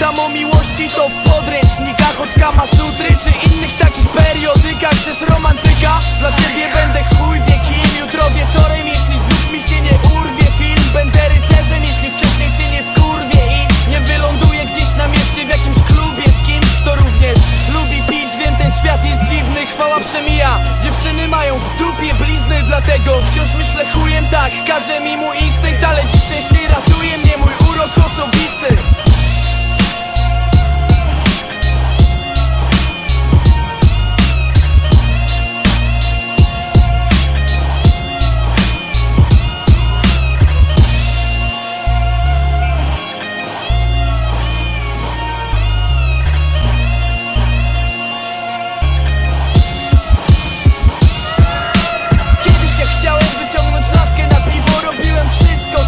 czytam o miłości, to w podręcznikach od Kama Sutry czy innych takich periodykach. Chcesz romantyka? Dla ciebie będę chuj wie kim. Jutro wieczorem, jeśli znów mi się nie urwie film, będę rycerzem, jeśli wcześniej się nie wkurwie i nie wyląduję gdzieś na mieście w jakimś klubie z kimś, kto również lubi pić. Wiem, ten świat jest dziwny, chwała przemija. Dziewczyny mają w dupie blizny, dlatego wciąż myślę chujem, tak każe mi mój instynkt, ale dziś częściej ratuje mnie mój urok osobisty.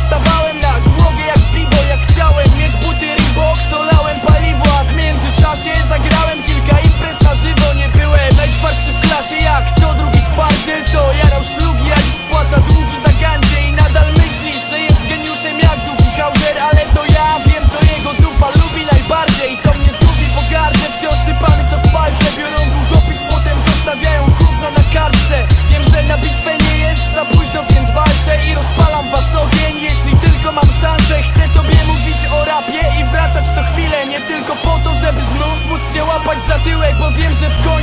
Stawałem na głowie jak bibo, jak chciałem mieć buty Reebok, to lałem paliwo, a w międzyczasie zagrałem kilka imprez na żywo. Nie byłem najtwardszy w klasie jak co drugi twardziel, co jarał szlugi, a dziś spłaca długi za gandzie. I nadal myślisz, że jest geniuszem jak Doogie Howser, ale to ja wiem, co jego dupa lubi najbardziej. I to mnie zgubi po gardle, wciąż typami co w palce biorą długopis, potem zostawiają gówno na kartce. Wiem, że na bitwę nie jest za późno, więc walczę i rozpalam was ogień. Jeśli tylko mam szansę, chcę tobie mówić o rapie i wracać co chwilę, nie tylko po to, żeby znów móc cię łapać za tyłek, bo wiem, że w końcu